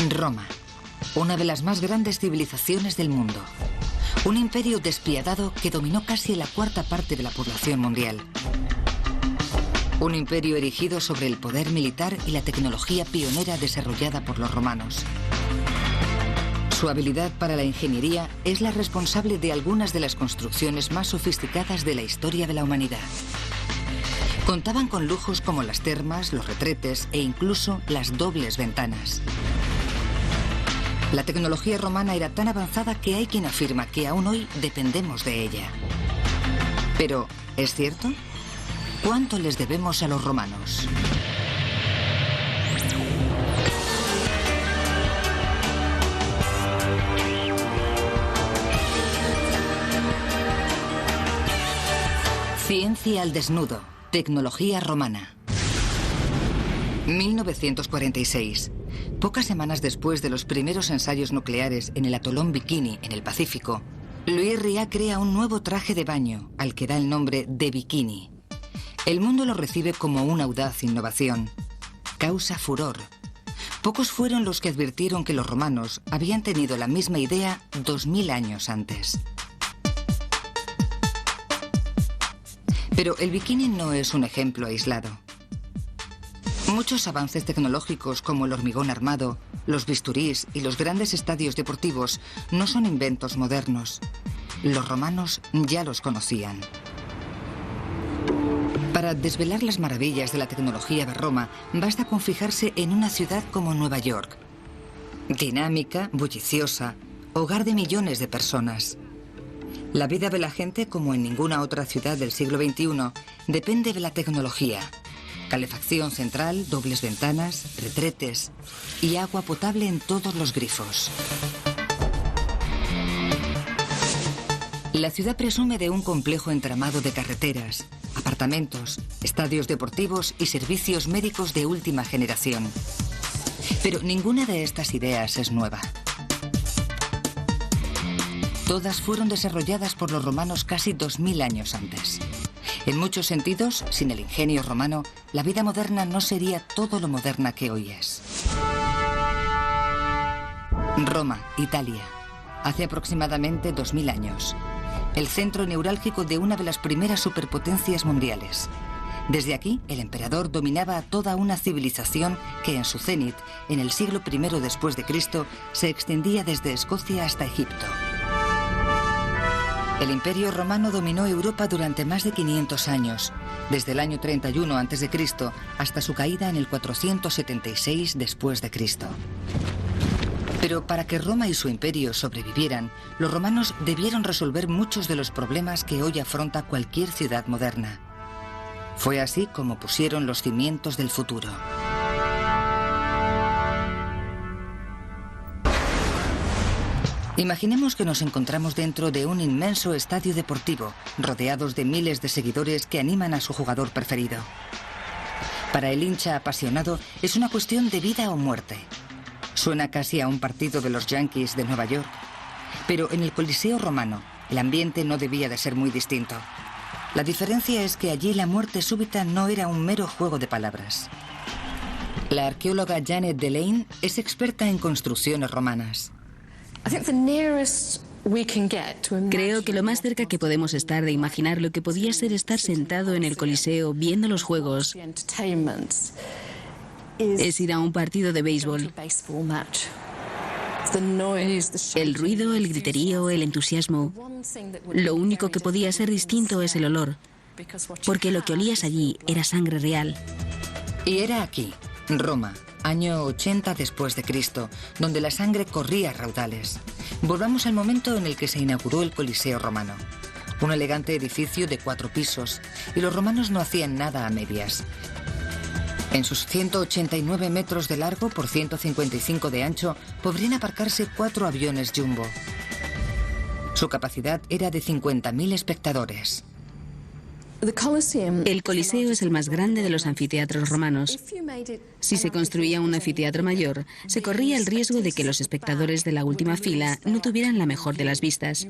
Roma, una de las más grandes civilizaciones del mundo. Un imperio despiadado que dominó casi la cuarta parte de la población mundial. Un imperio erigido sobre el poder militar y la tecnología pionera desarrollada por los romanos. Su habilidad para la ingeniería es la responsable de algunas de las construcciones más sofisticadas de la historia de la humanidad. Contaban con lujos como las termas, los retretes e incluso las dobles ventanas. La tecnología romana era tan avanzada que hay quien afirma que aún hoy dependemos de ella. Pero, ¿es cierto? ¿Cuánto les debemos a los romanos? Ciencia al desnudo. Tecnología romana. 1946. Pocas semanas después de los primeros ensayos nucleares en el atolón Bikini, en el Pacífico, Louis Riat crea un nuevo traje de baño, al que da el nombre de Bikini. El mundo lo recibe como una audaz innovación. Causa furor. Pocos fueron los que advirtieron que los romanos habían tenido la misma idea 2000 años antes. Pero el bikini no es un ejemplo aislado. Muchos avances tecnológicos como el hormigón armado, los bisturís y los grandes estadios deportivos no son inventos modernos. Los romanos ya los conocían. Para desvelar las maravillas de la tecnología de Roma, basta con fijarse en una ciudad como Nueva York. Dinámica, bulliciosa, hogar de millones de personas. La vida de la gente, como en ninguna otra ciudad del siglo XXI, depende de la tecnología. Calefacción central, dobles ventanas, retretes y agua potable en todos los grifos. La ciudad presume de un complejo entramado de carreteras, apartamentos, estadios deportivos y servicios médicos de última generación. Pero ninguna de estas ideas es nueva. Todas fueron desarrolladas por los romanos casi 2000 años antes. En muchos sentidos, sin el ingenio romano, la vida moderna no sería todo lo moderna que hoy es. Roma, Italia. Hace aproximadamente 2000 años. El centro neurálgico de una de las primeras superpotencias mundiales. Desde aquí, el emperador dominaba a toda una civilización que en su cenit, en el siglo I después de Cristo, se extendía desde Escocia hasta Egipto. El Imperio Romano dominó Europa durante más de 500 años, desde el año 31 a.C. hasta su caída en el 476 después de Cristo. Pero para que Roma y su imperio sobrevivieran, los romanos debieron resolver muchos de los problemas que hoy afronta cualquier ciudad moderna. Fue así como pusieron los cimientos del futuro. Imaginemos que nos encontramos dentro de un inmenso estadio deportivo, rodeados de miles de seguidores que animan a su jugador preferido. Para el hincha apasionado es una cuestión de vida o muerte. Suena casi a un partido de los Yankees de Nueva York. Pero en el Coliseo romano, el ambiente no debía de ser muy distinto. La diferencia es que allí la muerte súbita no era un mero juego de palabras. La arqueóloga Janet Delane es experta en construcciones romanas. Creo que lo más cerca que podemos estar de imaginar lo que podía ser estar sentado en el Coliseo viendo los juegos es ir a un partido de béisbol. El ruido, el griterío, el entusiasmo. Lo único que podía ser distinto es el olor, porque lo que olías allí era sangre real. Y era aquí, Roma, año 80 después de Cristo, donde la sangre corría a raudales. Volvamos al momento en el que se inauguró el Coliseo romano. Un elegante edificio de 4 pisos, y los romanos no hacían nada a medias. En sus 189 metros de largo por 155 de ancho, podrían aparcarse 4 aviones Jumbo. Su capacidad era de 50.000 espectadores. El Coliseo es el más grande de los anfiteatros romanos. Si se construía un anfiteatro mayor, se corría el riesgo de que los espectadores de la última fila no tuvieran la mejor de las vistas,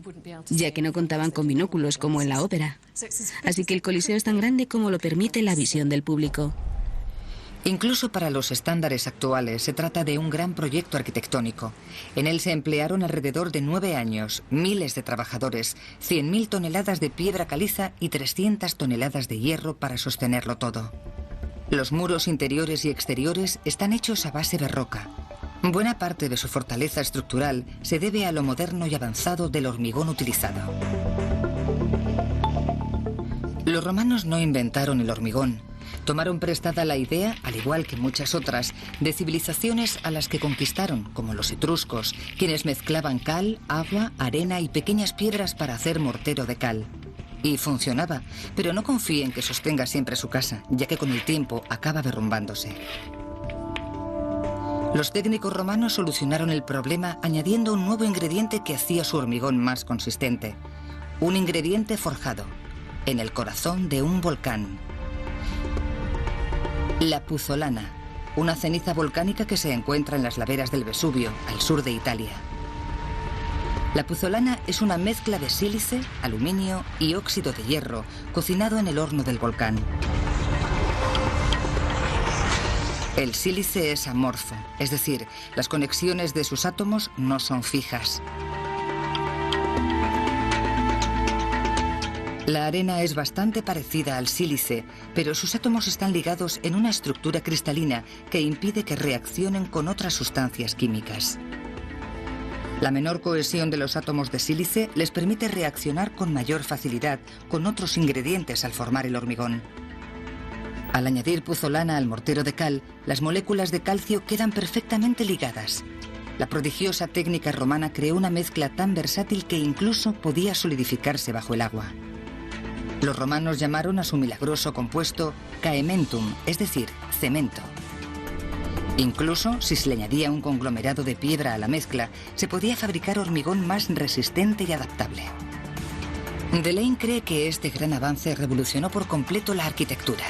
ya que no contaban con binóculos como en la ópera. Así que el Coliseo es tan grande como lo permite la visión del público. Incluso para los estándares actuales se trata de un gran proyecto arquitectónico. En él se emplearon alrededor de 9 años, miles de trabajadores, 100.000 toneladas de piedra caliza y 300 toneladas de hierro para sostenerlo todo. Los muros interiores y exteriores están hechos a base de roca. Buena parte de su fortaleza estructural se debe a lo moderno y avanzado del hormigón utilizado. Los romanos no inventaron el hormigón. Tomaron prestada la idea, al igual que muchas otras, de civilizaciones a las que conquistaron, como los etruscos, quienes mezclaban cal, agua, arena y pequeñas piedras para hacer mortero de cal. Y funcionaba, pero no confíen que sostenga siempre su casa, ya que con el tiempo acaba derrumbándose. Los técnicos romanos solucionaron el problema añadiendo un nuevo ingrediente que hacía su hormigón más consistente. Un ingrediente forjado, en el corazón de un volcán. La puzzolana, una ceniza volcánica que se encuentra en las laderas del Vesubio, al sur de Italia. La puzzolana es una mezcla de sílice, aluminio y óxido de hierro, cocinado en el horno del volcán. El sílice es amorfo, es decir, las conexiones de sus átomos no son fijas. La arena es bastante parecida al sílice, pero sus átomos están ligados en una estructura cristalina que impide que reaccionen con otras sustancias químicas. La menor cohesión de los átomos de sílice les permite reaccionar con mayor facilidad con otros ingredientes al formar el hormigón. Al añadir puzzolana al mortero de cal, las moléculas de calcio quedan perfectamente ligadas. La prodigiosa técnica romana creó una mezcla tan versátil que incluso podía solidificarse bajo el agua. Los romanos llamaron a su milagroso compuesto caementum, es decir, cemento. Incluso, si se le añadía un conglomerado de piedra a la mezcla, se podía fabricar hormigón más resistente y adaptable. Delane cree que este gran avance revolucionó por completo la arquitectura.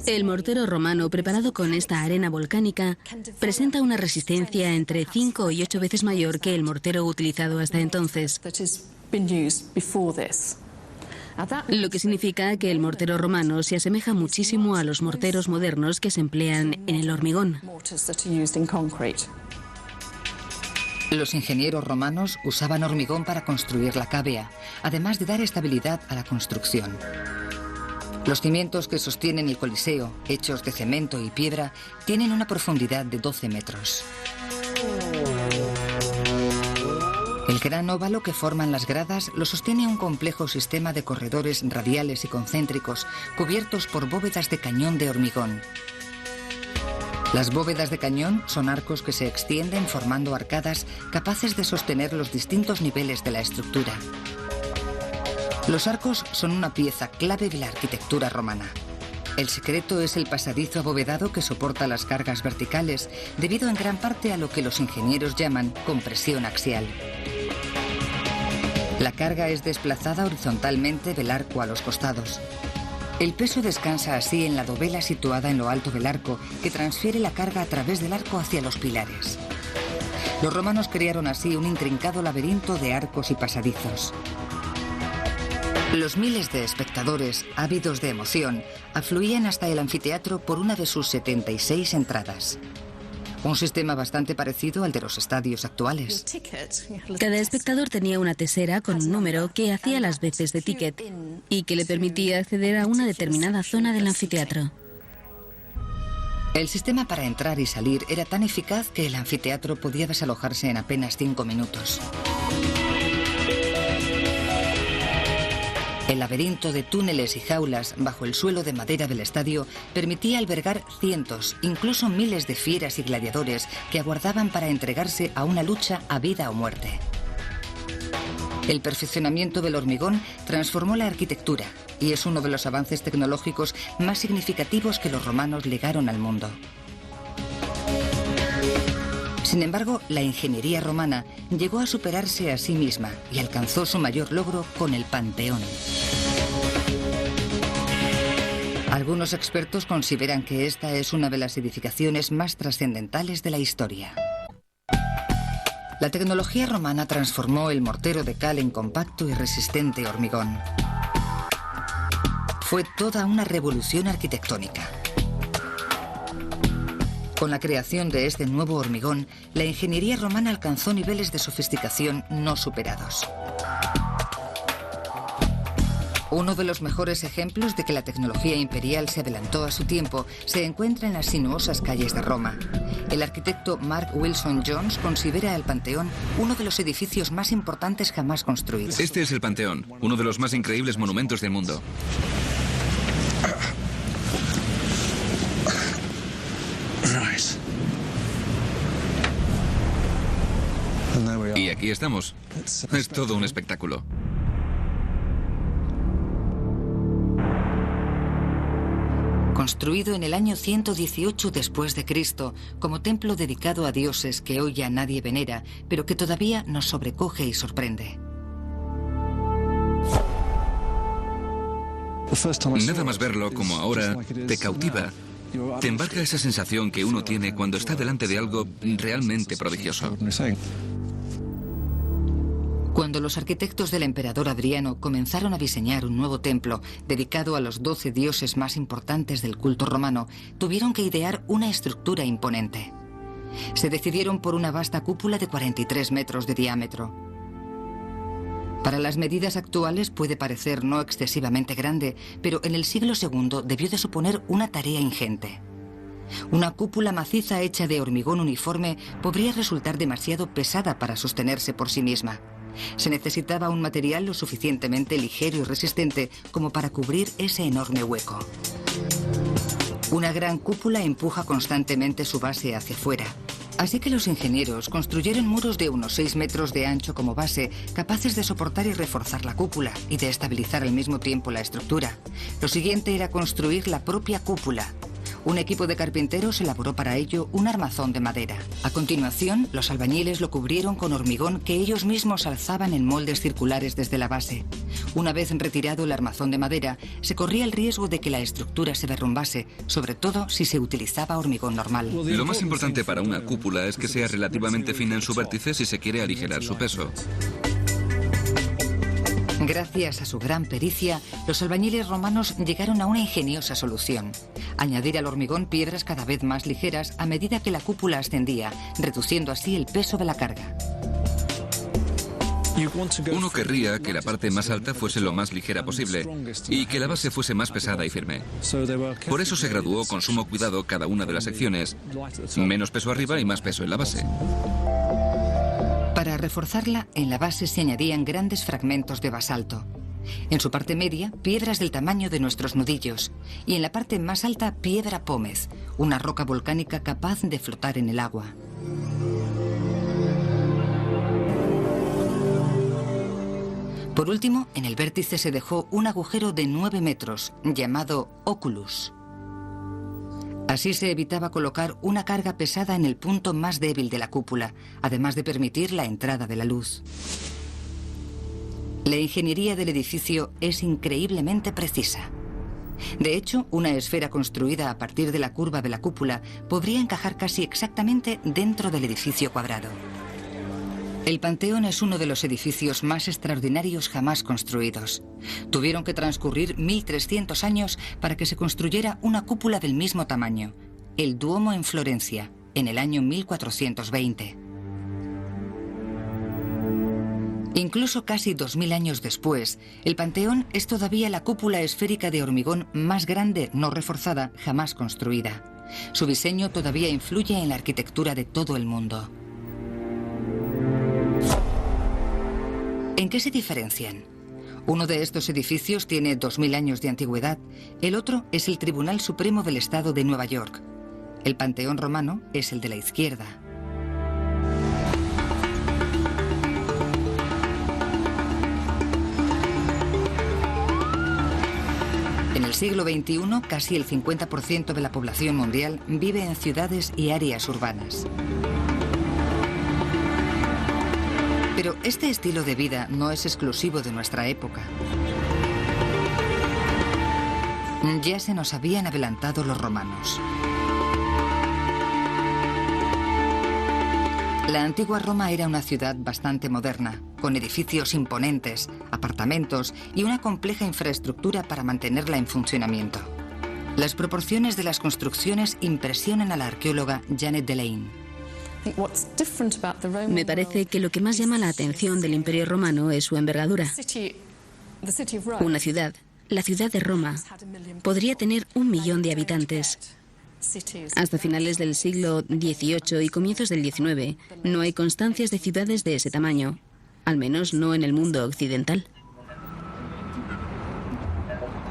El mortero romano preparado con esta arena volcánica presenta una resistencia entre 5 y 8 veces mayor que el mortero utilizado hasta entonces. Lo que significa que el mortero romano se asemeja muchísimo a los morteros modernos que se emplean en el hormigón. Los ingenieros romanos usaban hormigón para construir la cávea, además de dar estabilidad a la construcción. Los cimientos que sostienen el Coliseo, hechos de cemento y piedra, tienen una profundidad de 12 metros. El gran óvalo que forman las gradas lo sostiene un complejo sistema de corredores radiales y concéntricos cubiertos por bóvedas de cañón de hormigón. Las bóvedas de cañón son arcos que se extienden formando arcadas capaces de sostener los distintos niveles de la estructura. Los arcos son una pieza clave de la arquitectura romana. El secreto es el pasadizo abovedado que soporta las cargas verticales, debido en gran parte a lo que los ingenieros llaman compresión axial. La carga es desplazada horizontalmente del arco a los costados. El peso descansa así en la dovela situada en lo alto del arco, que transfiere la carga a través del arco hacia los pilares. Los romanos crearon así un intrincado laberinto de arcos y pasadizos. Los miles de espectadores, ávidos de emoción, afluían hasta el anfiteatro por una de sus 76 entradas. Un sistema bastante parecido al de los estadios actuales. Cada espectador tenía una tesera con un número que hacía las veces de ticket y que le permitía acceder a una determinada zona del anfiteatro. El sistema para entrar y salir era tan eficaz que el anfiteatro podía desalojarse en apenas 5 minutos. El laberinto de túneles y jaulas bajo el suelo de madera del estadio permitía albergar cientos, incluso miles de fieras y gladiadores que aguardaban para entregarse a una lucha a vida o muerte. El perfeccionamiento del hormigón transformó la arquitectura y es uno de los avances tecnológicos más significativos que los romanos legaron al mundo. Sin embargo, la ingeniería romana llegó a superarse a sí misma y alcanzó su mayor logro con el Panteón. Algunos expertos consideran que esta es una de las edificaciones más trascendentales de la historia. La tecnología romana transformó el mortero de cal en compacto y resistente hormigón. Fue toda una revolución arquitectónica. Con la creación de este nuevo hormigón, la ingeniería romana alcanzó niveles de sofisticación no superados. Uno de los mejores ejemplos de que la tecnología imperial se adelantó a su tiempo se encuentra en las sinuosas calles de Roma. El arquitecto Mark Wilson Jones considera el Panteón uno de los edificios más importantes jamás construidos. Este es el Panteón, uno de los más increíbles monumentos del mundo. Y aquí estamos. Es todo un espectáculo. Construido en el año 118 después de Cristo, como templo dedicado a dioses que hoy ya nadie venera, pero que todavía nos sobrecoge y sorprende. Nada más verlo como ahora te cautiva. Te embarca esa sensación que uno tiene cuando está delante de algo realmente prodigioso. Cuando los arquitectos del emperador Adriano comenzaron a diseñar un nuevo templo dedicado a los 12 dioses más importantes del culto romano, tuvieron que idear una estructura imponente. Se decidieron por una vasta cúpula de 43 metros de diámetro. Para las medidas actuales puede parecer no excesivamente grande, pero en el siglo II debió de suponer una tarea ingente. Una cúpula maciza hecha de hormigón uniforme podría resultar demasiado pesada para sostenerse por sí misma. Se necesitaba un material lo suficientemente ligero y resistente como para cubrir ese enorme hueco. Una gran cúpula empuja constantemente su base hacia fuera. Así que los ingenieros construyeron muros de unos 6 metros de ancho como base, capaces de soportar y reforzar la cúpula y de estabilizar al mismo tiempo la estructura. Lo siguiente era construir la propia cúpula. Un equipo de carpinteros elaboró para ello un armazón de madera. A continuación, los albañiles lo cubrieron con hormigón que ellos mismos alzaban en moldes circulares desde la base. Una vez retirado el armazón de madera, se corría el riesgo de que la estructura se derrumbase, sobre todo si se utilizaba hormigón normal. Lo más importante para una cúpula es que sea relativamente fina en su vértice si se quiere aligerar su peso. Gracias a su gran pericia, los albañiles romanos llegaron a una ingeniosa solución: añadir al hormigón piedras cada vez más ligeras a medida que la cúpula ascendía, reduciendo así el peso de la carga. Uno querría que la parte más alta fuese lo más ligera posible y que la base fuese más pesada y firme. Por eso se graduó con sumo cuidado cada una de las secciones. Menos peso arriba y más peso en la base. Para reforzarla, en la base se añadían grandes fragmentos de basalto. En su parte media, piedras del tamaño de nuestros nudillos. Y en la parte más alta, piedra pómez, una roca volcánica capaz de flotar en el agua. Por último, en el vértice se dejó un agujero de 9 metros, llamado oculus. Así se evitaba colocar una carga pesada en el punto más débil de la cúpula, además de permitir la entrada de la luz. La ingeniería del edificio es increíblemente precisa. De hecho, una esfera construida a partir de la curva de la cúpula podría encajar casi exactamente dentro del edificio cuadrado. El Panteón es uno de los edificios más extraordinarios jamás construidos. Tuvieron que transcurrir 1300 años para que se construyera una cúpula del mismo tamaño, el Duomo en Florencia, en el año 1420. Incluso casi 2000 años después, el Panteón es todavía la cúpula esférica de hormigón más grande no reforzada jamás construida. Su diseño todavía influye en la arquitectura de todo el mundo. ¿En qué se diferencian? Uno de estos edificios tiene 2000 años de antigüedad, el otro es el Tribunal Supremo del Estado de Nueva York. El Panteón romano es el de la izquierda. En el siglo XXI, casi el 50% de la población mundial vive en ciudades y áreas urbanas. Pero este estilo de vida no es exclusivo de nuestra época. Ya se nos habían adelantado los romanos. La antigua Roma era una ciudad bastante moderna, con edificios imponentes, apartamentos y una compleja infraestructura para mantenerla en funcionamiento. Las proporciones de las construcciones impresionan a la arqueóloga Janet Delane. Me parece que lo que más llama la atención del Imperio Romano es su envergadura. Una ciudad, la ciudad de Roma, podría tener 1 millón de habitantes. Hasta finales del siglo XVIII y comienzos del XIX, no hay constancias de ciudades de ese tamaño, al menos no en el mundo occidental.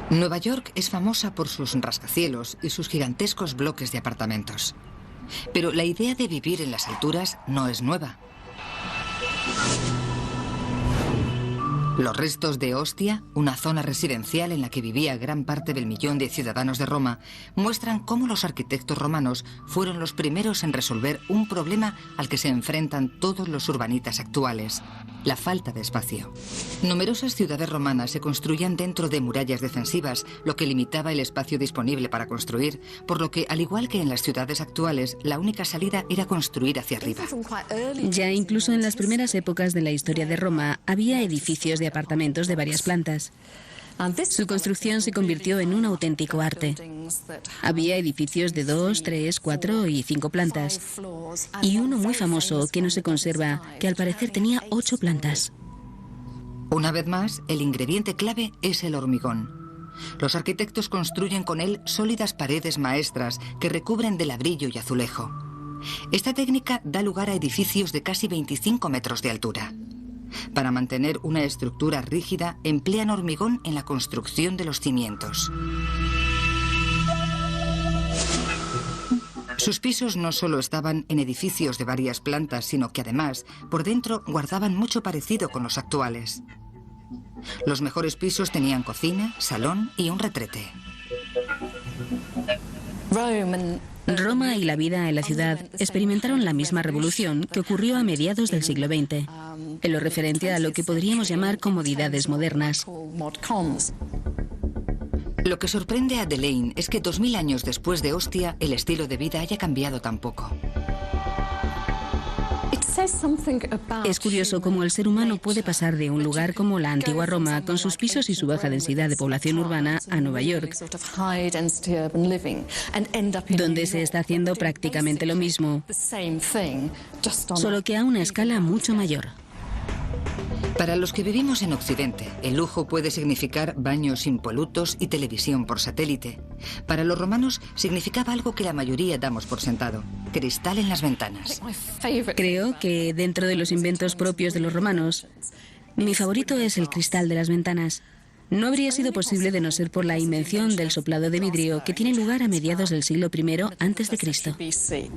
Nueva York es famosa por sus rascacielos y sus gigantescos bloques de apartamentos. Pero la idea de vivir en las alturas no es nueva. Los restos de Ostia, una zona residencial en la que vivía gran parte del millón de ciudadanos de Roma, muestran cómo los arquitectos romanos fueron los primeros en resolver un problema al que se enfrentan todos los urbanitas actuales: la falta de espacio. Numerosas ciudades romanas se construían dentro de murallas defensivas, lo que limitaba el espacio disponible para construir, por lo que, al igual que en las ciudades actuales, la única salida era construir hacia arriba. Ya incluso en las primeras épocas de la historia de Roma había edificios de apartamentos de varias plantas. Su construcción se convirtió en un auténtico arte. Había edificios de 2, 3, 4 y 5 plantas. Y uno muy famoso que no se conserva, que al parecer tenía 8 plantas. Una vez más, el ingrediente clave es el hormigón. Los arquitectos construyen con él sólidas paredes maestras que recubren de ladrillo y azulejo. Esta técnica da lugar a edificios de casi 25 metros de altura. Para mantener una estructura rígida, emplean hormigón en la construcción de los cimientos. Sus pisos no solo estaban en edificios de varias plantas, sino que además, por dentro, guardaban mucho parecido con los actuales. Los mejores pisos tenían cocina, salón y un retrete. Roma y la vida en la ciudad experimentaron la misma revolución que ocurrió a mediados del siglo XX, en lo referente a lo que podríamos llamar comodidades modernas. Lo que sorprende a Delane es que 2000 años después de Ostia, el estilo de vida haya cambiado tan poco. Es curioso cómo el ser humano puede pasar de un lugar como la antigua Roma, con sus pisos y su baja densidad de población urbana, a Nueva York, donde se está haciendo prácticamente lo mismo, solo que a una escala mucho mayor. Para los que vivimos en Occidente, el lujo puede significar baños impolutos y televisión por satélite. Para los romanos significaba algo que la mayoría damos por sentado: cristal en las ventanas. Creo que dentro de los inventos propios de los romanos, mi favorito es el cristal de las ventanas. No habría sido posible de no ser por la invención del soplado de vidrio, que tiene lugar a mediados del siglo I a.C.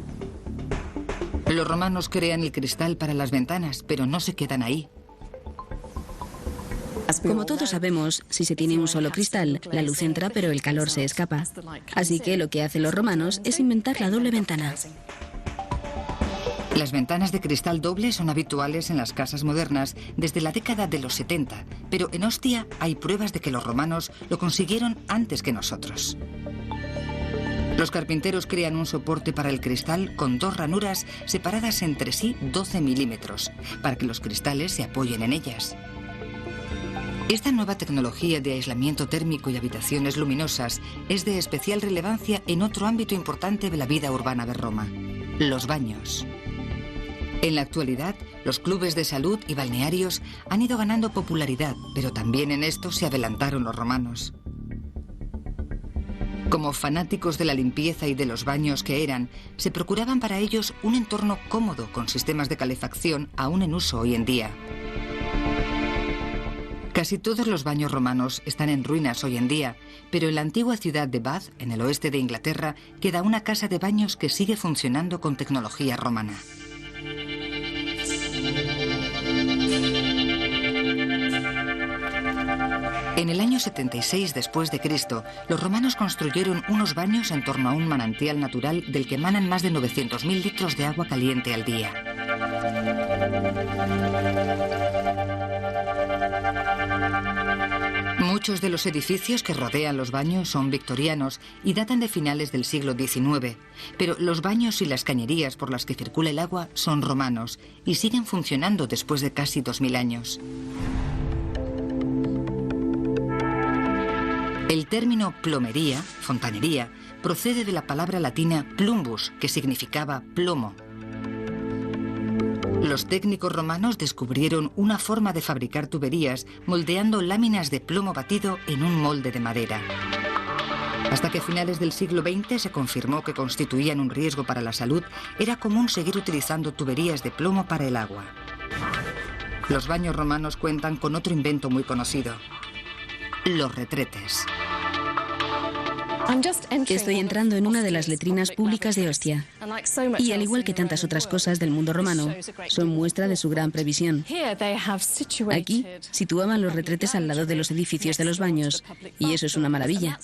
Los romanos crean el cristal para las ventanas, pero no se quedan ahí. Como todos sabemos, si se tiene un solo cristal, la luz entra pero el calor se escapa. Así que lo que hacen los romanos es inventar la doble ventana. Las ventanas de cristal doble son habituales en las casas modernas desde la década de los 70, pero en Ostia hay pruebas de que los romanos lo consiguieron antes que nosotros. Los carpinteros crean un soporte para el cristal con 2 ranuras separadas entre sí 12 milímetros, para que los cristales se apoyen en ellas. Esta nueva tecnología de aislamiento térmico y habitaciones luminosas es de especial relevancia en otro ámbito importante de la vida urbana de Roma: los baños. En la actualidad, los clubes de salud y balnearios han ido ganando popularidad, pero también en esto se adelantaron los romanos. Como fanáticos de la limpieza y de los baños que eran, se procuraban para ellos un entorno cómodo con sistemas de calefacción aún en uso hoy en día. Casi todos los baños romanos están en ruinas hoy en día, pero en la antigua ciudad de Bath, en el oeste de Inglaterra, queda una casa de baños que sigue funcionando con tecnología romana. En el año 76 después de Cristo, los romanos construyeron unos baños en torno a un manantial natural del que emanan más de 900.000 litros de agua caliente al día. Muchos de los edificios que rodean los baños son victorianos y datan de finales del siglo XIX, pero los baños y las cañerías por las que circula el agua son romanos y siguen funcionando después de casi 2000 años. El término plomería, fontanería, procede de la palabra latina plumbus, que significaba plomo. Los técnicos romanos descubrieron una forma de fabricar tuberías moldeando láminas de plomo batido en un molde de madera. Hasta que a finales del siglo XX se confirmó que constituían un riesgo para la salud, era común seguir utilizando tuberías de plomo para el agua. Los baños romanos cuentan con otro invento muy conocido: los retretes. Estoy entrando en una de las letrinas públicas de Ostia. Y al igual que tantas otras cosas del mundo romano, son muestra de su gran previsión. Aquí situaban los retretes al lado de los edificios de los baños, y eso es una maravilla,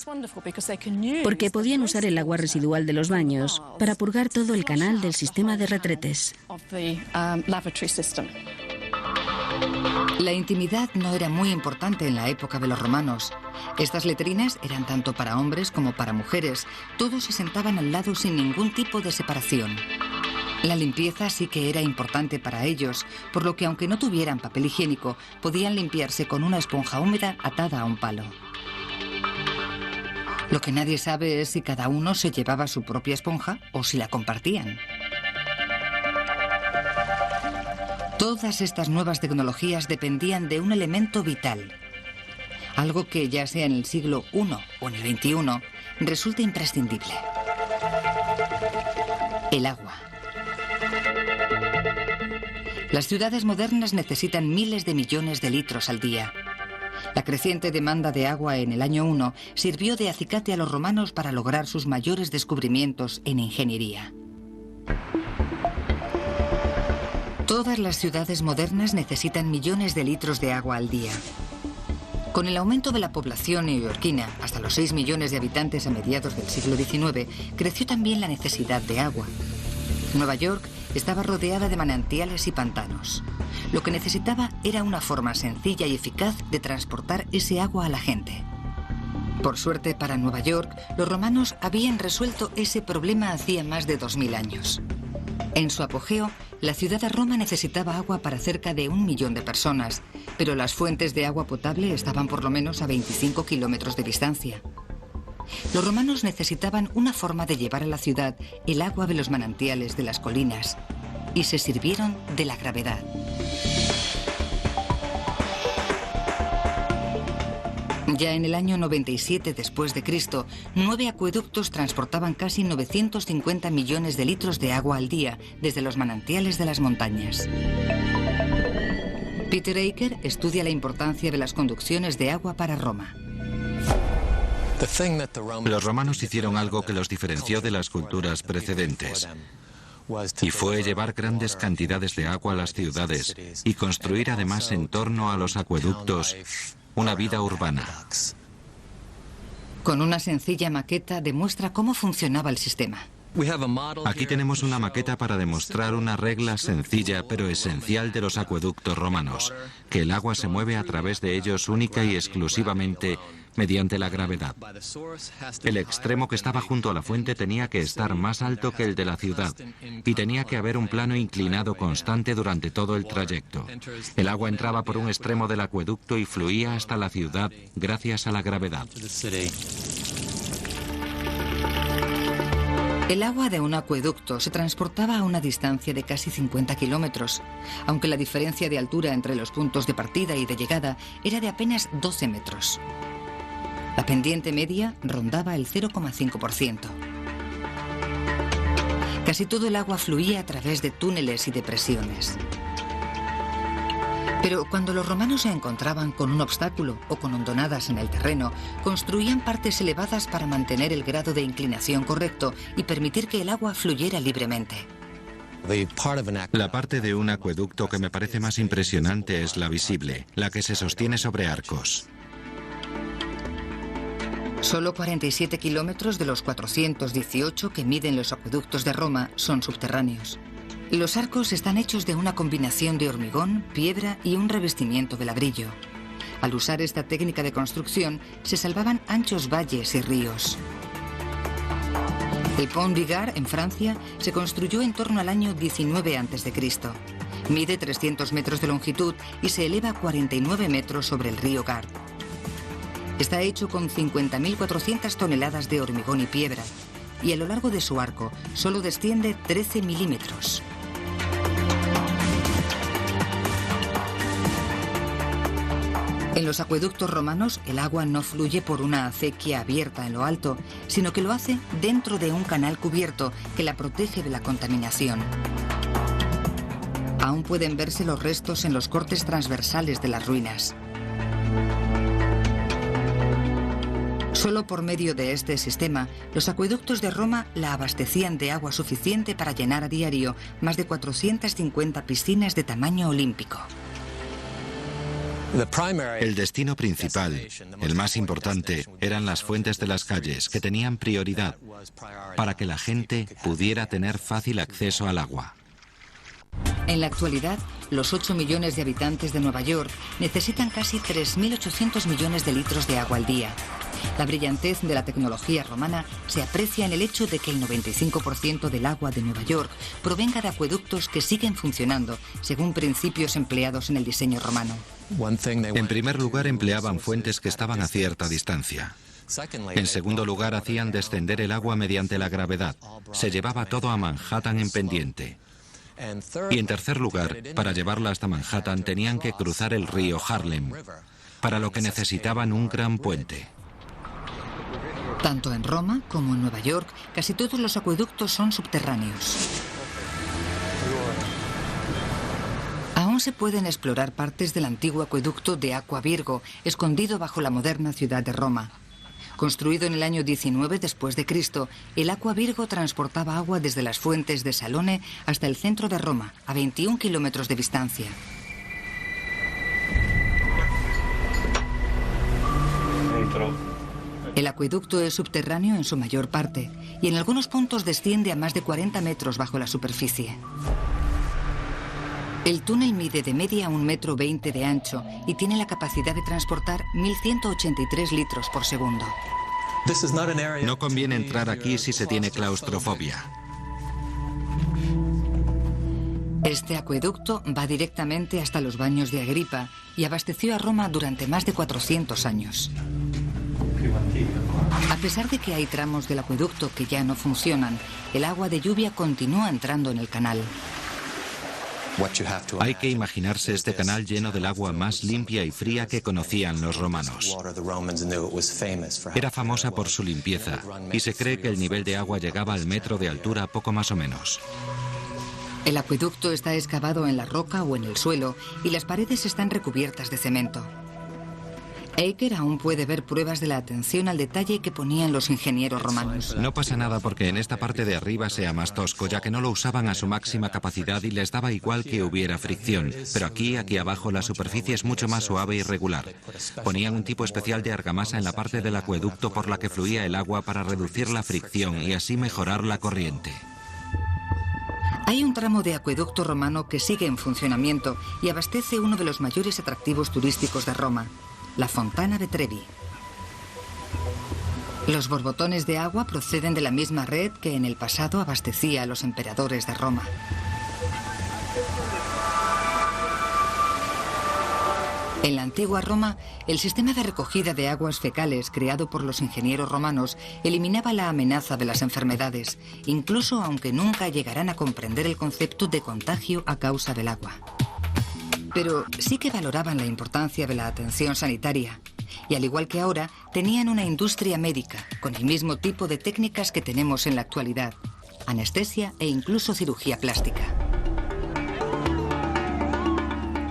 porque podían usar el agua residual de los baños para purgar todo el canal del sistema de retretes. La intimidad no era muy importante en la época de los romanos. Estas letrinas eran tanto para hombres como para mujeres. Todos se sentaban al lado sin ningún tipo de separación. La limpieza sí que era importante para ellos, por lo que aunque no tuvieran papel higiénico, podían limpiarse con una esponja húmeda atada a un palo. Lo que nadie sabe es si cada uno se llevaba su propia esponja o si la compartían. Todas estas nuevas tecnologías dependían de un elemento vital, algo que ya sea en el siglo I o en el XXI resulta imprescindible: el agua. Las ciudades modernas necesitan miles de millones de litros al día. La creciente demanda de agua en el año 1 sirvió de acicate a los romanos para lograr sus mayores descubrimientos en ingeniería. Todas las ciudades modernas necesitan millones de litros de agua al día. Con el aumento de la población neoyorquina, hasta los 6 millones de habitantes a mediados del siglo XIX, creció también la necesidad de agua. Nueva York estaba rodeada de manantiales y pantanos. Lo que necesitaba era una forma sencilla y eficaz de transportar ese agua a la gente. Por suerte para Nueva York, los romanos habían resuelto ese problema hacía más de 2000 años. En su apogeo, la ciudad de Roma necesitaba agua para cerca de 1 millón de personas, pero las fuentes de agua potable estaban por lo menos a 25 kilómetros de distancia. Los romanos necesitaban una forma de llevar a la ciudad el agua de los manantiales de las colinas, y se sirvieron de la gravedad. Ya en el año 97 después de Cristo, 9 acueductos transportaban casi 950 millones de litros de agua al día desde los manantiales de las montañas. Peter Aker estudia la importancia de las conducciones de agua para Roma. Los romanos hicieron algo que los diferenció de las culturas precedentes, y fue llevar grandes cantidades de agua a las ciudades y construir además en torno a los acueductos una vida urbana. Con una sencilla maqueta demuestra cómo funcionaba el sistema. Aquí tenemos una maqueta para demostrar una regla sencilla pero esencial de los acueductos romanos, que el agua se mueve a través de ellos única y exclusivamente mediante la gravedad. El extremo que estaba junto a la fuente tenía que estar más alto que el de la ciudad y tenía que haber un plano inclinado constante durante todo el trayecto. El agua entraba por un extremo del acueducto y fluía hasta la ciudad gracias a la gravedad. El agua de un acueducto se transportaba a una distancia de casi 50 kilómetros, aunque la diferencia de altura entre los puntos de partida y de llegada era de apenas 12 metros. La pendiente media rondaba el 0,5%. Casi todo el agua fluía a través de túneles y depresiones. Pero cuando los romanos se encontraban con un obstáculo o con hondonadas en el terreno, construían partes elevadas para mantener el grado de inclinación correcto y permitir que el agua fluyera libremente. La parte de un acueducto que me parece más impresionante es la visible, la que se sostiene sobre arcos. Solo 47 kilómetros de los 418 que miden los acueductos de Roma son subterráneos. Los arcos están hechos de una combinación de hormigón, piedra y un revestimiento de ladrillo. Al usar esta técnica de construcción, se salvaban anchos valles y ríos. El Pont du Gard, en Francia, se construyó en torno al año 19 a.C. Mide 300 metros de longitud y se eleva 49 metros sobre el río Gard. Está hecho con 50.400 toneladas de hormigón y piedra, y a lo largo de su arco solo desciende 13 milímetros. En los acueductos romanos, el agua no fluye por una acequia abierta en lo alto, sino que lo hace dentro de un canal cubierto que la protege de la contaminación. Aún pueden verse los restos en los cortes transversales de las ruinas. Solo por medio de este sistema, los acueductos de Roma la abastecían de agua suficiente para llenar a diario más de 450 piscinas de tamaño olímpico. El destino principal, el más importante, eran las fuentes de las calles, que tenían prioridad para que la gente pudiera tener fácil acceso al agua. En la actualidad, los 8 millones de habitantes de Nueva York necesitan casi 3.800 millones de litros de agua al día. La brillantez de la tecnología romana se aprecia en el hecho de que el 95% del agua de Nueva York provenga de acueductos que siguen funcionando según principios empleados en el diseño romano. En primer lugar, empleaban fuentes que estaban a cierta distancia. En segundo lugar, hacían descender el agua mediante la gravedad. Se llevaba todo a Manhattan en pendiente. Y en tercer lugar, para llevarla hasta Manhattan tenían que cruzar el río Harlem, para lo que necesitaban un gran puente. Tanto en Roma como en Nueva York, casi todos los acueductos son subterráneos. Aún se pueden explorar partes del antiguo acueducto de Aqua Virgo, escondido bajo la moderna ciudad de Roma. Construido en el año 19 después de Cristo, el Aqua Virgo transportaba agua desde las fuentes de Salone hasta el centro de Roma, a 21 kilómetros de distancia. El acueducto es subterráneo en su mayor parte y en algunos puntos desciende a más de 40 metros bajo la superficie. El túnel mide de media 1,20 metros de ancho y tiene la capacidad de transportar 1.183 litros por segundo. No conviene entrar aquí si se tiene claustrofobia. Este acueducto va directamente hasta los baños de Agripa y abasteció a Roma durante más de 400 años. A pesar de que hay tramos del acueducto que ya no funcionan, el agua de lluvia continúa entrando en el canal. Hay que imaginarse este canal lleno del agua más limpia y fría que conocían los romanos. Era famosa por su limpieza y se cree que el nivel de agua llegaba al metro de altura, poco más o menos. El acueducto está excavado en la roca o en el suelo y las paredes están recubiertas de cemento. Eicher aún puede ver pruebas de la atención al detalle que ponían los ingenieros romanos. No pasa nada porque en esta parte de arriba sea más tosco, ya que no lo usaban a su máxima capacidad y les daba igual que hubiera fricción. Pero aquí abajo la superficie es mucho más suave y regular. Ponían un tipo especial de argamasa en la parte del acueducto por la que fluía el agua para reducir la fricción y así mejorar la corriente. Hay un tramo de acueducto romano que sigue en funcionamiento y abastece uno de los mayores atractivos turísticos de Roma, la Fontana de Trevi. Los borbotones de agua proceden de la misma red que en el pasado abastecía a los emperadores de Roma. En la antigua Roma, el sistema de recogida de aguas fecales creado por los ingenieros romanos eliminaba la amenaza de las enfermedades, incluso aunque nunca llegarán a comprender el concepto de contagio a causa del agua. Pero sí que valoraban la importancia de la atención sanitaria y, al igual que ahora, tenían una industria médica con el mismo tipo de técnicas que tenemos en la actualidad: anestesia e incluso cirugía plástica.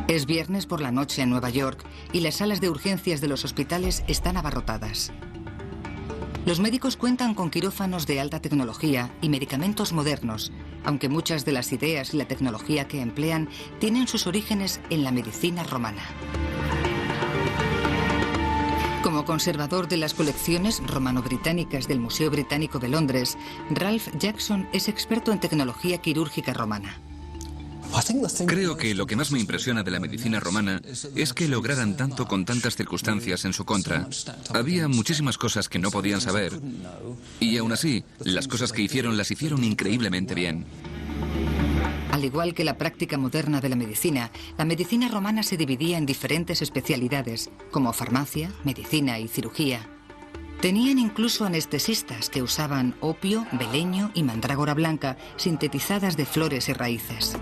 Es viernes por la noche en Nueva York y las salas de urgencias de los hospitales están abarrotadas. Los médicos cuentan con quirófanos de alta tecnología y medicamentos modernos, aunque muchas de las ideas y la tecnología que emplean tienen sus orígenes en la medicina romana. Como conservador de las colecciones romano-británicas del Museo Británico de Londres, Ralph Jackson es experto en tecnología quirúrgica romana. Creo que lo que más me impresiona de la medicina romana es que lograran tanto con tantas circunstancias en su contra. Había muchísimas cosas que no podían saber, y aún así, las cosas que hicieron las hicieron increíblemente bien. Al igual que la práctica moderna de la medicina romana se dividía en diferentes especialidades, como farmacia, medicina y cirugía. Tenían incluso anestesistas que usaban opio, beleño y mandrágora blanca sintetizadas de flores y raíces.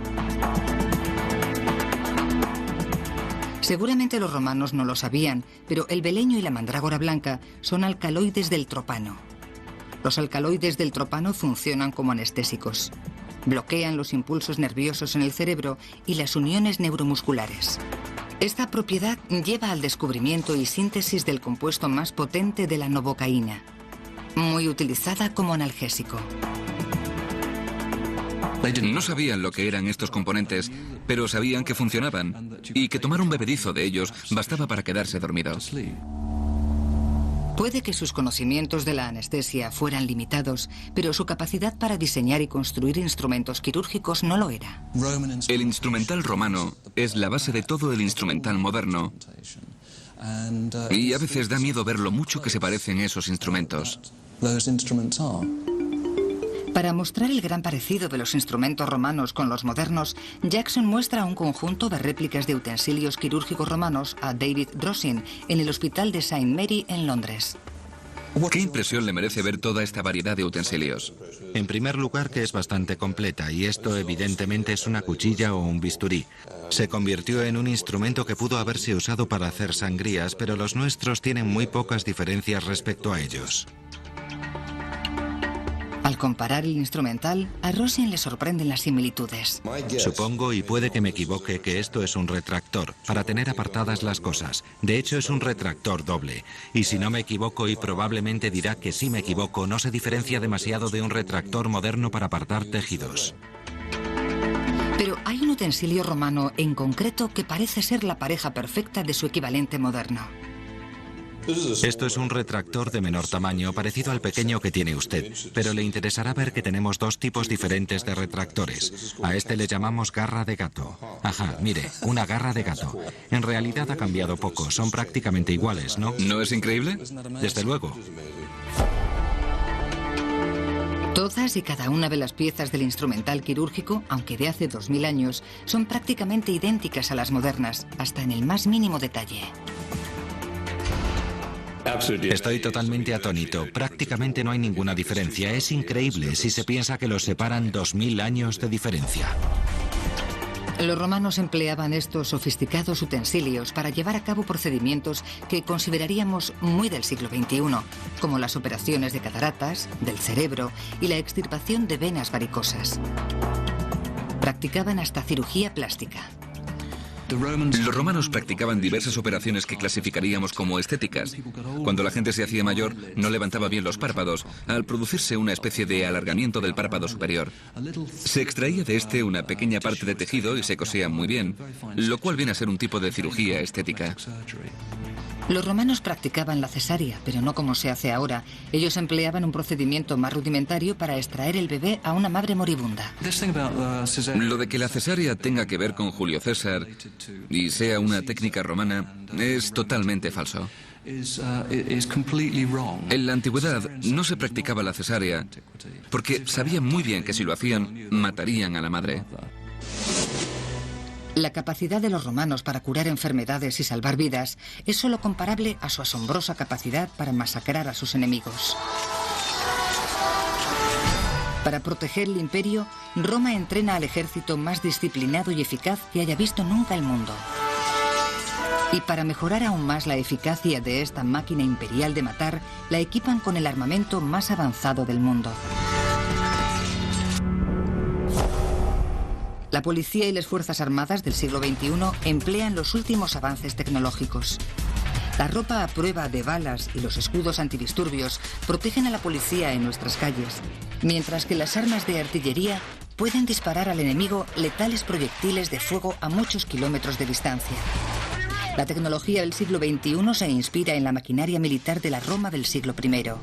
Seguramente los romanos no lo sabían, pero el beleño y la mandrágora blanca son alcaloides del tropano. Los alcaloides del tropano funcionan como anestésicos. Bloquean los impulsos nerviosos en el cerebro y las uniones neuromusculares. Esta propiedad lleva al descubrimiento y síntesis del compuesto más potente de la novocaína, muy utilizada como analgésico. No sabían lo que eran estos componentes, pero sabían que funcionaban y que tomar un bebedizo de ellos bastaba para quedarse dormidos. Puede que sus conocimientos de la anestesia fueran limitados, pero su capacidad para diseñar y construir instrumentos quirúrgicos no lo era. El instrumental romano es la base de todo el instrumental moderno. Y a veces da miedo ver lo mucho que se parecen esos instrumentos. Para mostrar el gran parecido de los instrumentos romanos con los modernos, Jackson muestra un conjunto de réplicas de utensilios quirúrgicos romanos a David Drossin en el Hospital de St. Mary en Londres. ¿Qué impresión le merece ver toda esta variedad de utensilios? En primer lugar, que es bastante completa, y esto evidentemente es una cuchilla o un bisturí. Se convirtió en un instrumento que pudo haberse usado para hacer sangrías, pero los nuestros tienen muy pocas diferencias respecto a ellos. Al comparar el instrumental, a Drossin le sorprenden las similitudes. Supongo, y puede que me equivoque, que esto es un retractor, para tener apartadas las cosas. De hecho, es un retractor doble. Y si no me equivoco, y probablemente dirá que sí me equivoco, no se diferencia demasiado de un retractor moderno para apartar tejidos. Pero hay un utensilio romano en concreto que parece ser la pareja perfecta de su equivalente moderno. Esto es un retractor de menor tamaño, parecido al pequeño que tiene usted, pero le interesará ver que tenemos dos tipos diferentes de retractores. A este le llamamos garra de gato. Ajá, mire, una garra de gato. En realidad ha cambiado poco, son prácticamente iguales, ¿no? ¿No es increíble? Desde luego. Todas y cada una de las piezas del instrumental quirúrgico, aunque de hace 2000 años, son prácticamente idénticas a las modernas, hasta en el más mínimo detalle. Estoy totalmente atónito. Prácticamente no hay ninguna diferencia. Es increíble si se piensa que los separan 2000 años de diferencia. Los romanos empleaban estos sofisticados utensilios para llevar a cabo procedimientos que consideraríamos muy del siglo XXI, como las operaciones de cataratas, del cerebro y la extirpación de venas varicosas. Practicaban hasta cirugía plástica. Los romanos practicaban diversas operaciones que clasificaríamos como estéticas. Cuando la gente se hacía mayor, no levantaba bien los párpados, al producirse una especie de alargamiento del párpado superior. Se extraía de este una pequeña parte de tejido y se cosía muy bien, lo cual viene a ser un tipo de cirugía estética. Los romanos practicaban la cesárea, pero no como se hace ahora. Ellos empleaban un procedimiento más rudimentario para extraer el bebé a una madre moribunda. Lo de que la cesárea tenga que ver con Julio César y sea una técnica romana es totalmente falso. En la antigüedad no se practicaba la cesárea porque sabían muy bien que si lo hacían, matarían a la madre. La capacidad de los romanos para curar enfermedades y salvar vidas es solo comparable a su asombrosa capacidad para masacrar a sus enemigos. Para proteger el imperio, Roma entrena al ejército más disciplinado y eficaz que haya visto nunca el mundo. Y para mejorar aún más la eficacia de esta máquina imperial de matar, la equipan con el armamento más avanzado del mundo. La policía y las fuerzas armadas del siglo XXI emplean los últimos avances tecnológicos. La ropa a prueba de balas y los escudos antidisturbios protegen a la policía en nuestras calles, mientras que las armas de artillería pueden disparar al enemigo letales proyectiles de fuego a muchos kilómetros de distancia. La tecnología del siglo XXI se inspira en la maquinaria militar de la Roma del siglo I.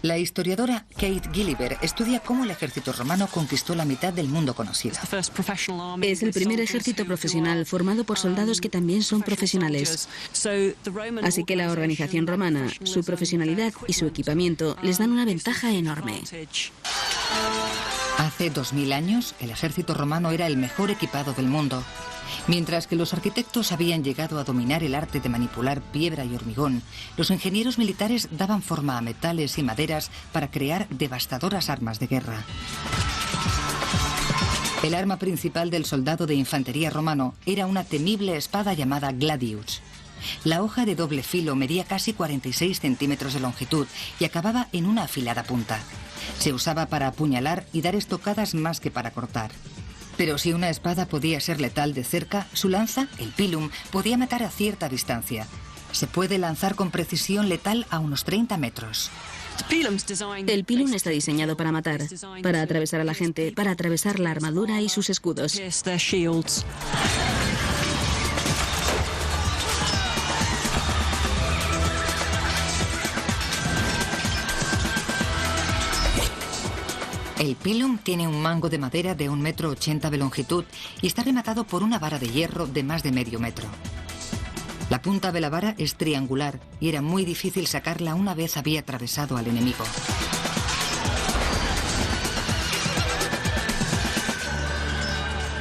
La historiadora Kate Gilliver estudia cómo el ejército romano conquistó la mitad del mundo conocido. Es el primer ejército profesional formado por soldados que también son profesionales. Así que la organización romana, su profesionalidad y su equipamiento les dan una ventaja enorme. Hace 2000 años, el ejército romano era el mejor equipado del mundo. Mientras que los arquitectos habían llegado a dominar el arte de manipular piedra y hormigón, los ingenieros militares daban forma a metales y maderas para crear devastadoras armas de guerra. El arma principal del soldado de infantería romano era una temible espada llamada gladius. La hoja de doble filo medía casi 46 centímetros de longitud y acababa en una afilada punta. Se usaba para apuñalar y dar estocadas más que para cortar. Pero si una espada podía ser letal de cerca, su lanza, el pilum, podía matar a cierta distancia. Se puede lanzar con precisión letal a unos 30 metros. El pilum está diseñado para matar, para atravesar a la gente, para atravesar la armadura y sus escudos. El pilum tiene un mango de madera de 1,80 m de longitud y está rematado por una vara de hierro de más de medio metro. La punta de la vara es triangular y era muy difícil sacarla una vez había atravesado al enemigo.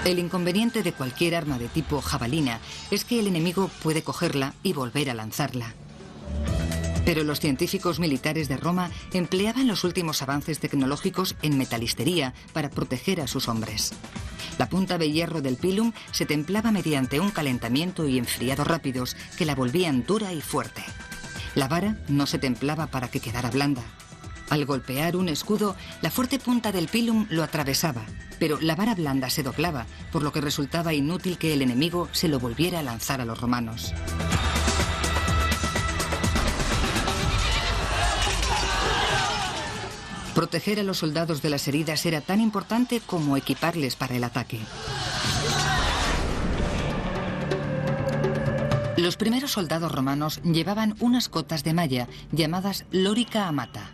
El inconveniente de cualquier arma de tipo jabalina es que el enemigo puede cogerla y volver a lanzarla. Pero los científicos militares de Roma empleaban los últimos avances tecnológicos en metalistería para proteger a sus hombres. La punta de hierro del pilum se templaba mediante un calentamiento y enfriado rápidos que la volvían dura y fuerte. La vara no se templaba para que quedara blanda. Al golpear un escudo, la fuerte punta del pilum lo atravesaba, pero la vara blanda se doblaba, por lo que resultaba inútil que el enemigo se lo volviera a lanzar a los romanos. Proteger a los soldados de las heridas era tan importante como equiparles para el ataque. Los primeros soldados romanos llevaban unas cotas de malla llamadas lorica amata,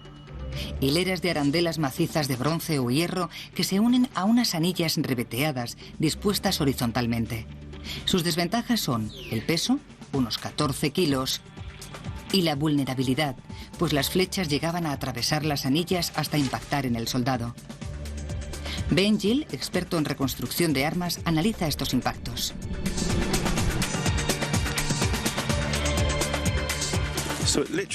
hileras de arandelas macizas de bronce o hierro que se unen a unas anillas ribeteadas dispuestas horizontalmente. Sus desventajas son el peso, unos 14 kilos, y la vulnerabilidad, pues las flechas llegaban a atravesar las anillas hasta impactar en el soldado. Ben Gill, experto en reconstrucción de armas, analiza estos impactos.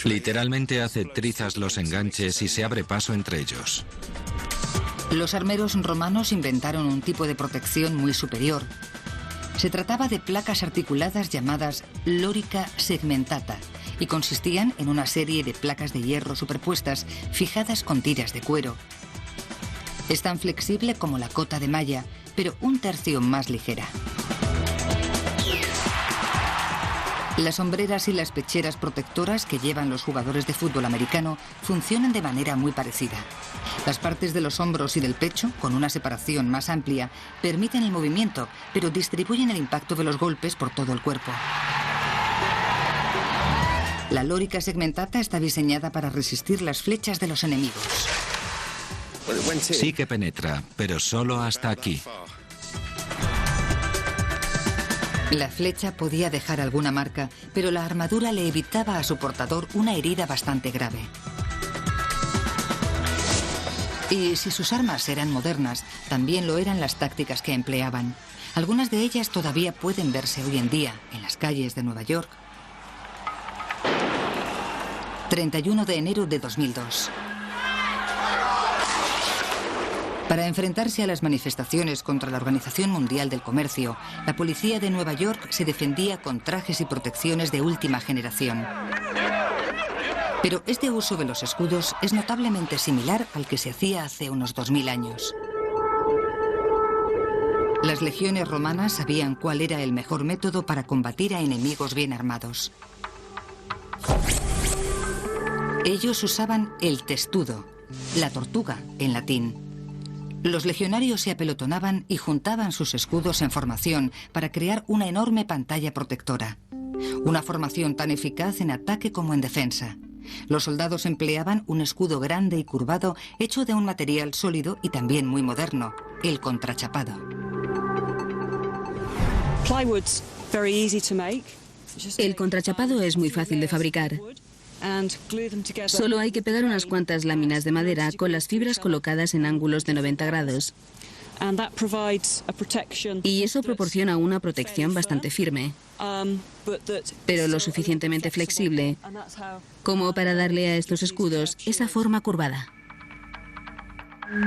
Literalmente hace trizas los enganches y se abre paso entre ellos. Los armeros romanos inventaron un tipo de protección muy superior. Se trataba de placas articuladas llamadas lorica segmentata, y consistían en una serie de placas de hierro superpuestas fijadas con tiras de cuero. Es tan flexible como la cota de malla, pero 1/3 más ligera. Las hombreras y las pecheras protectoras que llevan los jugadores de fútbol americano funcionan de manera muy parecida. Las partes de los hombros y del pecho, con una separación más amplia, permiten el movimiento, pero distribuyen el impacto de los golpes por todo el cuerpo. La lorica segmentata está diseñada para resistir las flechas de los enemigos. Sí que penetra, pero solo hasta aquí. La flecha podía dejar alguna marca, pero la armadura le evitaba a su portador una herida bastante grave. Y si sus armas eran modernas, también lo eran las tácticas que empleaban. Algunas de ellas todavía pueden verse hoy en día en las calles de Nueva York. 31 de enero de 2002. Para enfrentarse a las manifestaciones contra la Organización Mundial del Comercio, la policía de Nueva York se defendía con trajes y protecciones de última generación. Pero este uso de los escudos es notablemente similar al que se hacía hace unos 2000 años. Las legiones romanas sabían cuál era el mejor método para combatir a enemigos bien armados. Ellos usaban el testudo, la tortuga en latín. Los legionarios se apelotonaban y juntaban sus escudos en formación para crear una enorme pantalla protectora. Una formación tan eficaz en ataque como en defensa. Los soldados empleaban un escudo grande y curvado hecho de un material sólido y también muy moderno, el contrachapado. El contrachapado es muy fácil de fabricar. Solo hay que pegar unas cuantas láminas de madera con las fibras colocadas en ángulos de 90 grados. Y eso proporciona una protección bastante firme, pero lo suficientemente flexible como para darle a estos escudos esa forma curvada.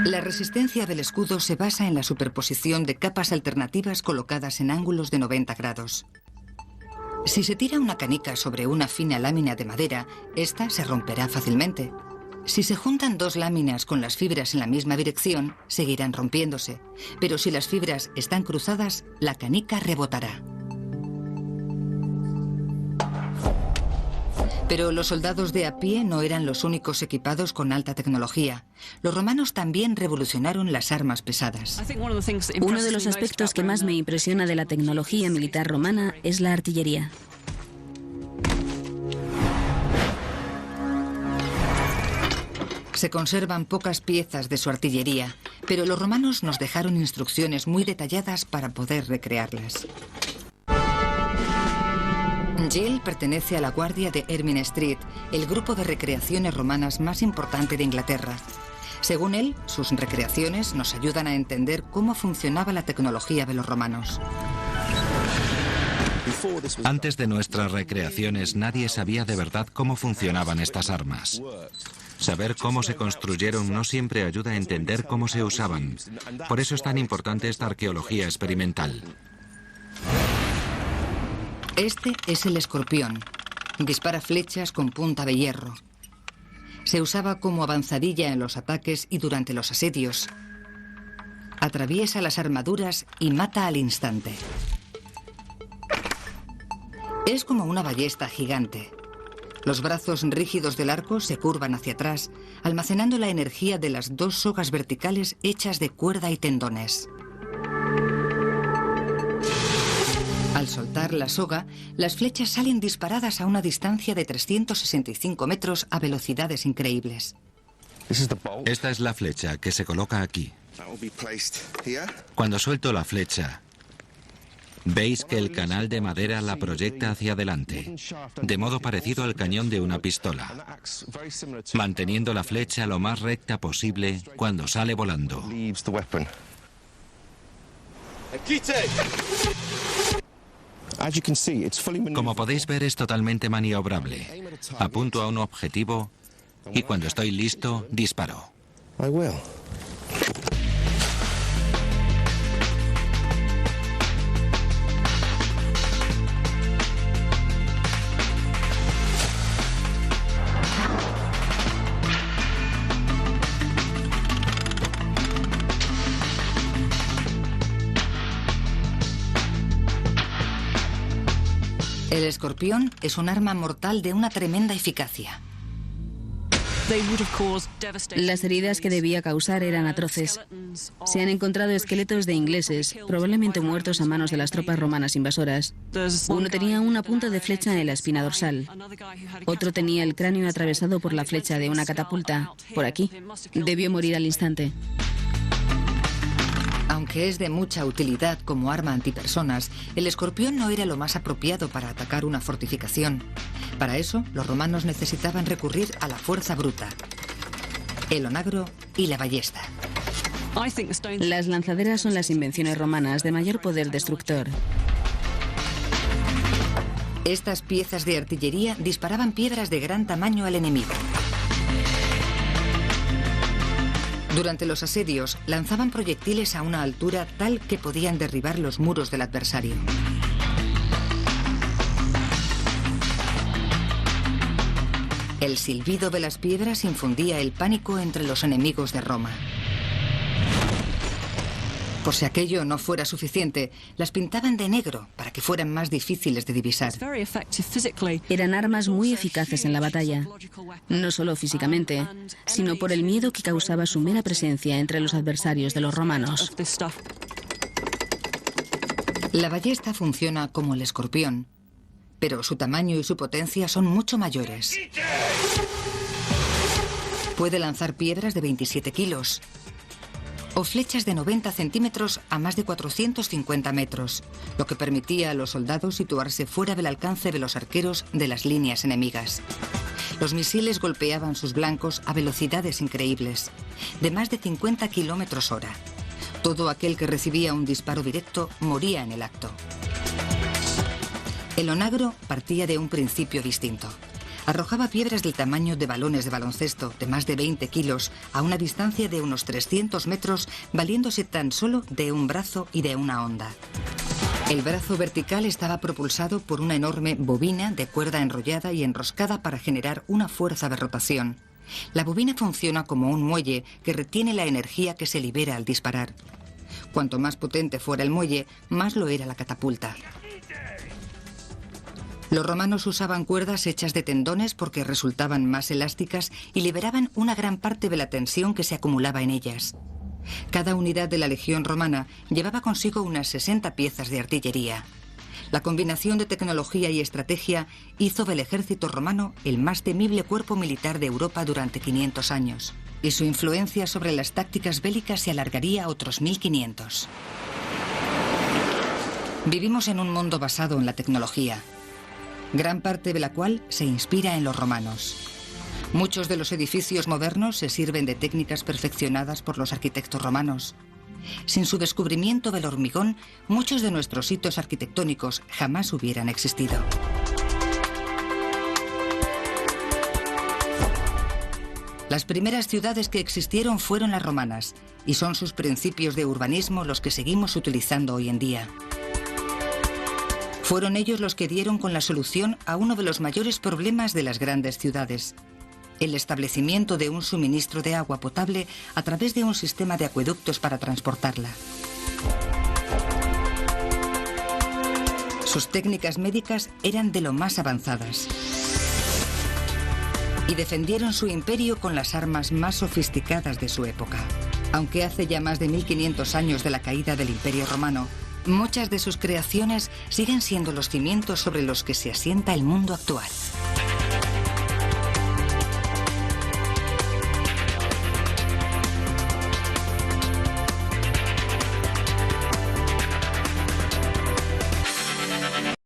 La resistencia del escudo se basa en la superposición de capas alternativas colocadas en ángulos de 90 grados. Si se tira una canica sobre una fina lámina de madera, esta se romperá fácilmente. Si se juntan dos láminas con las fibras en la misma dirección, seguirán rompiéndose. Pero si las fibras están cruzadas, la canica rebotará. Pero los soldados de a pie no eran los únicos equipados con alta tecnología. Los romanos también revolucionaron las armas pesadas. Uno de los aspectos que más me impresiona de la tecnología militar romana es la artillería. Se conservan pocas piezas de su artillería, pero los romanos nos dejaron instrucciones muy detalladas para poder recrearlas. Yale pertenece a la Guardia de Ermine Street, el grupo de recreaciones romanas más importante de Inglaterra. Según él, sus recreaciones nos ayudan a entender cómo funcionaba la tecnología de los romanos. Antes de nuestras recreaciones, nadie sabía de verdad cómo funcionaban estas armas. Saber cómo se construyeron no siempre ayuda a entender cómo se usaban. Por eso es tan importante esta arqueología experimental. Este es el escorpión. Dispara flechas con punta de hierro. Se usaba como avanzadilla en los ataques y durante los asedios. Atraviesa las armaduras y mata al instante. Es como una ballesta gigante. Los brazos rígidos del arco se curvan hacia atrás, almacenando la energía de las dos sogas verticales hechas de cuerda y tendones. Al soltar la soga, las flechas salen disparadas a una distancia de 365 metros a velocidades increíbles. Esta es la flecha que se coloca aquí. Cuando suelto la flecha, veis que el canal de madera la proyecta hacia adelante, de modo parecido al cañón de una pistola, manteniendo la flecha lo más recta posible cuando sale volando. Como podéis ver, es totalmente maniobrable. Apunto a un objetivo y cuando estoy listo, disparo. El escorpión es un arma mortal de una tremenda eficacia. Las heridas que debía causar eran atroces. Se han encontrado esqueletos de ingleses, probablemente muertos a manos de las tropas romanas invasoras. Uno tenía una punta de flecha en la espina dorsal. Otro tenía el cráneo atravesado por la flecha de una catapulta, por aquí. Debió morir al instante. Aunque es de mucha utilidad como arma antipersonas, el escorpión no era lo más apropiado para atacar una fortificación. Para eso, los romanos necesitaban recurrir a la fuerza bruta, el onagro y la ballesta. Las lanzaderas son las invenciones romanas de mayor poder destructor. Estas piezas de artillería disparaban piedras de gran tamaño al enemigo. Durante los asedios, lanzaban proyectiles a una altura tal que podían derribar los muros del adversario. El silbido de las piedras infundía el pánico entre los enemigos de Roma. Por si aquello no fuera suficiente, las pintaban de negro para que fueran más difíciles de divisar. Eran armas muy eficaces en la batalla, no solo físicamente, sino por el miedo que causaba su mera presencia entre los adversarios de los romanos. La ballesta funciona como el escorpión, pero su tamaño y su potencia son mucho mayores. Puede lanzar piedras de 27 kilos o flechas de 90 centímetros a más de 450 metros, lo que permitía a los soldados situarse fuera del alcance de los arqueros de las líneas enemigas. Los misiles golpeaban sus blancos a velocidades increíbles, de más de 50 kilómetros hora. Todo aquel que recibía un disparo directo moría en el acto. El onagro partía de un principio distinto. Arrojaba piedras del tamaño de balones de baloncesto de más de 20 kilos a una distancia de unos 300 metros, valiéndose tan solo de un brazo y de una honda. El brazo vertical estaba propulsado por una enorme bobina de cuerda enrollada y enroscada para generar una fuerza de rotación. La bobina funciona como un muelle que retiene la energía que se libera al disparar. Cuanto más potente fuera el muelle, más lo era la catapulta. Los romanos usaban cuerdas hechas de tendones porque resultaban más elásticas y liberaban una gran parte de la tensión que se acumulaba en ellas. Cada unidad de la legión romana llevaba consigo unas 60 piezas de artillería. La combinación de tecnología y estrategia hizo del ejército romano el más temible cuerpo militar de Europa durante 500 años, y su influencia sobre las tácticas bélicas se alargaría a otros 1500. Vivimos en un mundo basado en la tecnología, gran parte de la cual se inspira en los romanos. Muchos de los edificios modernos se sirven de técnicas perfeccionadas por los arquitectos romanos. Sin su descubrimiento del hormigón, muchos de nuestros hitos arquitectónicos jamás hubieran existido. Las primeras ciudades que existieron fueron las romanas, y son sus principios de urbanismo los que seguimos utilizando hoy en día. Fueron ellos los que dieron con la solución a uno de los mayores problemas de las grandes ciudades: el establecimiento de un suministro de agua potable a través de un sistema de acueductos para transportarla. Sus técnicas médicas eran de lo más avanzadas y defendieron su imperio con las armas más sofisticadas de su época. Aunque hace ya más de 1500 años de la caída del Imperio Romano, muchas de sus creaciones siguen siendo los cimientos sobre los que se asienta el mundo actual.